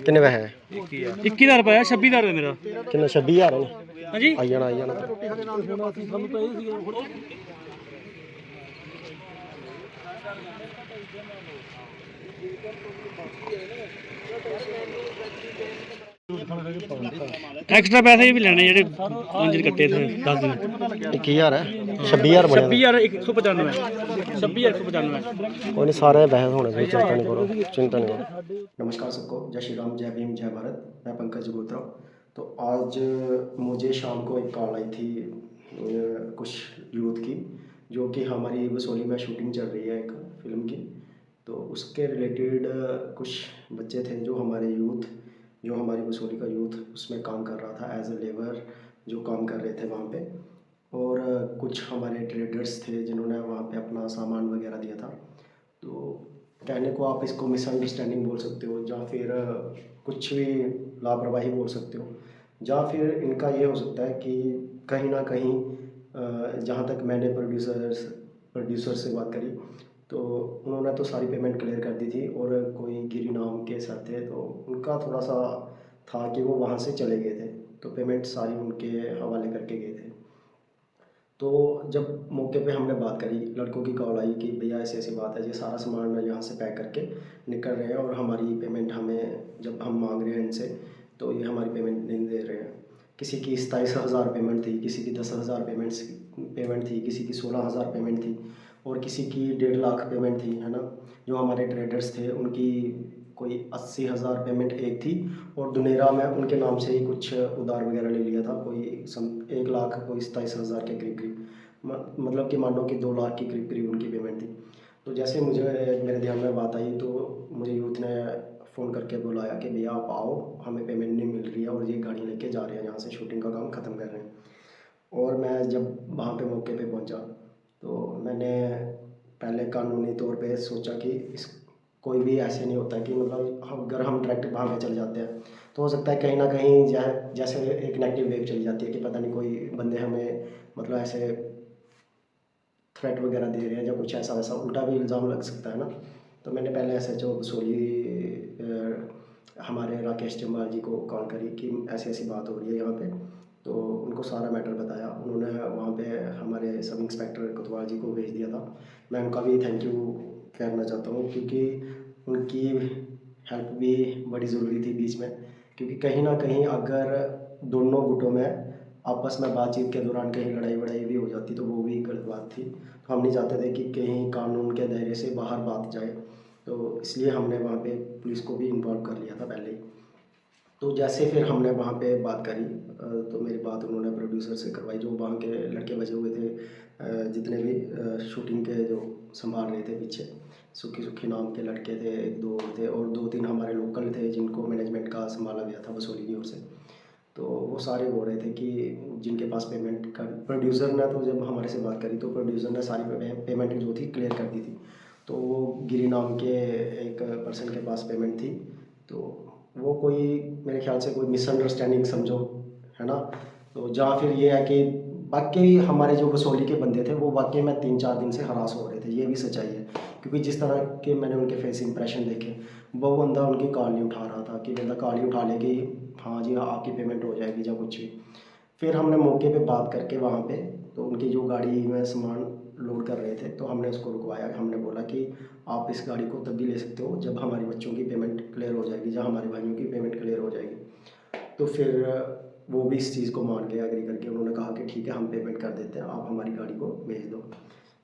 किन्ने पैसे है? 21,000 रुपया 26,000 है मेरा। किन्ने 26,000 है? हाँ जी आई जाना एक्स्ट्रा पैसे भी लेने जेह्ड़े 5 दिन कट्टे थे 10 दिन 21,000 है 26,000 बने 26,195 26,195 कोई नहीं सारे पैसे होने कोई चिंता नहीं करो। नमस्कार सबको, जय श्री राम, जय भीम, जय भारत। मैं पंकज गोत्रा। तो आज मुझे शाम को एक कॉल आई थी कुछ यूथ की, जो कि हमारी बसोली में शूटिंग चल रही है एक फ़िल्म की। तो उसके रिलेटेड कुछ बच्चे थे जो हमारी बसोली का यूथ उसमें काम कर रहा था एज ए लेबर, जो काम कर रहे थे वहाँ पे। और कुछ हमारे ट्रेडर्स थे जिन्होंने वहाँ पे अपना सामान वगैरह दिया था। तो कहने को आप इसको मिसअंडरस्टैंडिंग बोल सकते हो, या फिर कुछ भी लापरवाही बोल सकते हो, या फिर इनका ये हो सकता है कि कहीं ना कहीं जहाँ तक मैंने प्रोड्यूसर से बात करी, तो उन्होंने तो सारी पेमेंट क्लियर कर दी थी। और कोई गिरी नाम के सर थे, तो उनका थोड़ा सा था कि वो वहाँ से चले गए थे, तो पेमेंट सारी उनके हवाले करके गए थे। तो जब मौके पे हमने बात करी, लड़कों की कॉल आई कि भैया ऐसी ऐसी बात है, ये सारा सामान यहाँ से पैक करके निकल रहे हैं और हमारी पेमेंट हमें जब हम मांग रहे हैं इनसे, तो ये हमारी पेमेंट नहीं दे रहे हैं। किसी की 27,000 पेमेंट थी, किसी की 10,000 पेमेंट थी, किसी की 16,000 पेमेंट थी, और किसी की 1.5 लाख पेमेंट थी, है ना। जो हमारे ट्रेडर्स थे उनकी कोई 80,000 पेमेंट एक थी, और दुनेरा में उनके नाम से ही कुछ उधार वगैरह ले लिया था, कोई 1 लाख कोई 27,000 के करीब करीब, मतलब कि मान लो कि 2 लाख के करीब करीब उनकी पेमेंट थी। तो जैसे मुझे मेरे ध्यान में बात आई, तो मुझे यूथ ने फ़ोन करके बुलाया कि भैया आप आओ, हमें पेमेंट नहीं मिल रही है और ये गाड़ी लेके जा रहे हैं, यहाँ से शूटिंग का काम ख़त्म कर रहे हैं। और मैं जब वहाँ पे मौके पे पहुँचा, तो मैंने पहले कानूनी तौर पे सोचा कि इस कोई भी ऐसे नहीं होता कि मतलब अगर हम डायरेक्ट वहाँ पे चले जाते हैं, तो हो सकता है कहीं ना कहीं जैसे एक नेगेटिव वेव चली जाती है कि पता नहीं कोई बंदे हमें मतलब ऐसे थ्रेट वगैरह दे रहे हैं, या कुछ ऐसा वैसा उल्टा भी इल्ज़ाम लग सकता है ना। तो मैंने पहले एसएचओ बसोली हमारे राकेश जम्वाल जी को कॉल करी कि ऐसी ऐसी बात हो रही है यहाँ पे। तो उनको सारा मैटर बताया, उन्होंने वहाँ पे हमारे सब इंस्पेक्टर कोतवाल जी को भेज दिया था। मैं उनका भी थैंक यू कहना चाहता हूँ, क्योंकि उनकी हेल्प भी बड़ी ज़रूरी थी बीच में, क्योंकि कहीं ना कहीं अगर दोनों गुटों में आपस में बातचीत के दौरान कहीं लड़ाई वड़ाई भी हो जाती, तो वो भी गलत बात थी। तो हम नहीं चाहते थे कि कहीं कानून के दायरे से बाहर बात जाए, तो इसलिए हमने वहाँ पे पुलिस को भी इन्वॉल्व कर लिया था पहले ही। तो जैसे फिर हमने वहाँ पे बात करी, तो मेरी बात उन्होंने प्रोड्यूसर से करवाई, जो वहाँ के लड़के बचे हुए थे, जितने भी शूटिंग के जो संभाल रहे थे पीछे, सुखी सुखी नाम के लड़के थे, एक दो थे, और 2-3 हमारे लोकल थे जिनको मैनेजमेंट का संभाला गया था बसोली की ओर से। तो वो सारे बोल रहे थे कि जिनके पास पेमेंट का प्रोड्यूसर ने, तो जब हमारे से बात करी तो प्रोड्यूसर ने सारी पेमेंट जो थी क्लियर कर दी थी। तो वो गिरी नाम के एक पर्सन के पास पेमेंट थी, तो वो कोई मेरे ख्याल से कोई मिसअंडरस्टैंडिंग समझो, है ना। तो जहाँ फिर ये है कि बाकी हमारे जो बसोली के बंदे थे वो वाकई में 3-4 दिन से हरास हो रहे थे, ये भी सच्चाई है। क्योंकि जिस तरह के मैंने उनके फेस इंप्रेशन देखे, वो बंदा उनकी कॉल नहीं उठा रहा था कि बंदा कॉल ही उठा ले कि हाँ जी हाँ आपकी पेमेंट हो जाएगी या कुछ भी। फिर हमने मौके पे बात करके वहाँ पे, तो उनकी जो गाड़ी में सामान लोड कर रहे थे, तो हमने उसको रुकवाया। हमने बोला कि आप इस गाड़ी को तब भी ले सकते हो जब हमारे बच्चों की पेमेंट क्लियर हो जाएगी या हमारे भाइयों की पेमेंट क्लियर हो जाएगी। तो फिर वो भी इस चीज़ को मान गए, एग्री करके उन्होंने कहा कि ठीक है हम पेमेंट कर देते हैं, आप हमारी गाड़ी को भेज दो।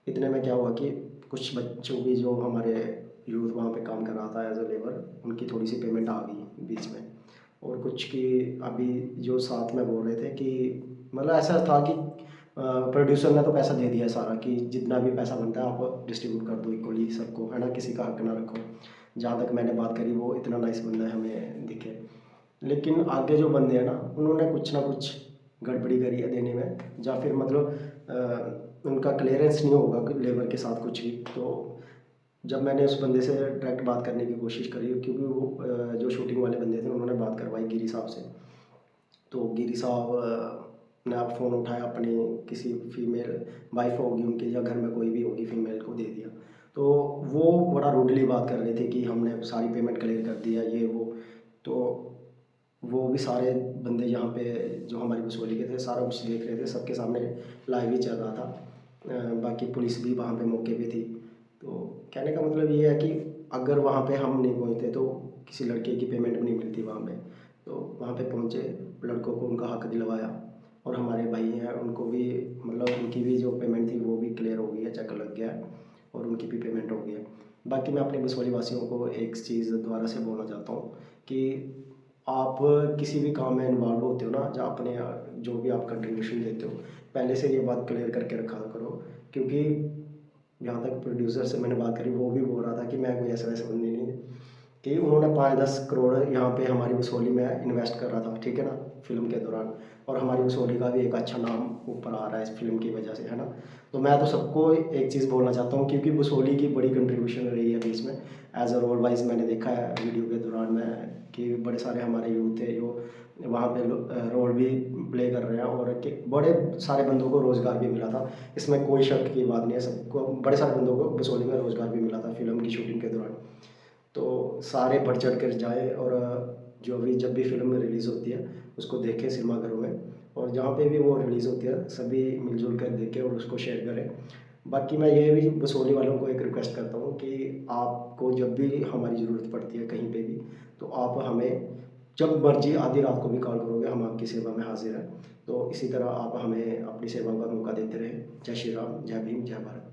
इतने में क्या हुआ कि कुछ बच्चों की जो हमारे यूथ वहाँ पे काम कर रहा था एज ए लेबर, उनकी थोड़ी सी पेमेंट आ गई बीच में। और कुछ की अभी जो साथ में बोल रहे थे कि मतलब ऐसा था कि प्रोड्यूसर ने तो पैसा दे दिया सारा, कि जितना भी पैसा बनता है आप डिस्ट्रीब्यूट कर दो इक्वली सबको, है ना, किसी का हक ना रखो। जहाँ तक मैंने बात करी वो इतना नाइस बंदा है हमें दिखे। लेकिन आगे जो बंदे हैं ना, उन्होंने कुछ ना कुछ गड़बड़ी करी है देने में, या फिर मतलब उनका क्लियरेंस नहीं होगा लेबर के साथ कुछ भी। तो जब मैंने उस बंदे से डायरेक्ट बात करने की कोशिश करी, क्योंकि वो जो शूटिंग वाले बंदे थे उन्होंने बात करवाई गिरी साहब से। तो गिरी साहब ने आप फ़ोन उठाया, अपनी किसी फीमेल वाइफ होगी उनकी या घर में कोई भी होगी फीमेल को दे दिया। तो वो बड़ा रूडली बात कर रहे थे कि हमने सारी पेमेंट क्लियर कर दी है, ये वो। तो भी सारे बंदे यहाँ पे जो हमारी बसोली के थे सारा कुछ देख रहे थे, सबके सामने लाइव ही चल रहा था। बाकी पुलिस भी वहाँ पे मौके पे थी। तो कहने का मतलब ये है कि अगर वहाँ पे हम नहीं पहुँचते तो किसी लड़के की पेमेंट भी नहीं मिलती वहाँ पे। तो वहाँ पे पहुँचे, लड़कों को उनका हक दिलवाया, और हमारे भाई हैं उनको भी मतलब उनकी भी जो पेमेंट थी वो भी क्लियर हो गई है, चेक लग गया है और उनकी भी पेमेंट हो गई है। बाकी मैं अपने बसोली वासियों को एक चीज़ दोबारा से बोलना चाहता हूँ कि आप किसी भी काम में इन्वॉल्व होते हो ना, जहाँ अपने जो भी आप कंट्रीब्यूशन देते हो, पहले से ये बात क्लियर करके रखा करो। क्योंकि जहाँ तक प्रोड्यूसर से मैंने बात करी, वो भी बोल रहा था कि मैं कोई ऐसा वैसा बंदी नहीं, कि उन्होंने 5-10 करोड़ यहाँ पे हमारी बसोली में इन्वेस्ट कर रहा था, ठीक है ना, फिल्म के दौरान। और हमारी बसोली का भी एक अच्छा नाम ऊपर आ रहा है इस फिल्म की वजह से, है ना। तो मैं तो सबको एक चीज़ बोलना चाहता हूँ, क्योंकि बसोली की बड़ी कंट्रीब्यूशन रही है अभी इसमें। एज अ रोल वाइज मैंने देखा है वीडियो के दौरान में कि बड़े सारे हमारे यूथ थे जो वहाँ पे रोल भी प्ले कर रहे हैं, और कि बड़े सारे बंदों को रोज़गार भी मिला था। इसमें कोई शक की बात नहीं है, सबको बड़े सारे बंदों को बसोली में रोज़गार भी मिला था फिल्म की शूटिंग के दौरान। तो सारे बढ़ चढ़ कर जाएँ, और जो भी जब भी फिल्म रिलीज़ होती है उसको देखें सिनेमाघरों में, और जहाँ पे भी वो रिलीज़ होती है सभी मिलजुल कर देखें और उसको शेयर करें। बाकी मैं ये भी बसोली वालों को एक रिक्वेस्ट करता हूँ कि आपको जब भी हमारी ज़रूरत पड़ती है कहीं पे भी, तो आप हमें जब मर्जी आधी रात को भी कॉल करोगे, हम आपकी सेवा में हाजिर हैं। तो इसी तरह आप हमें अपनी सेवा का मौका देते रहें। जय श्री राम, जय भीम, जय भारत।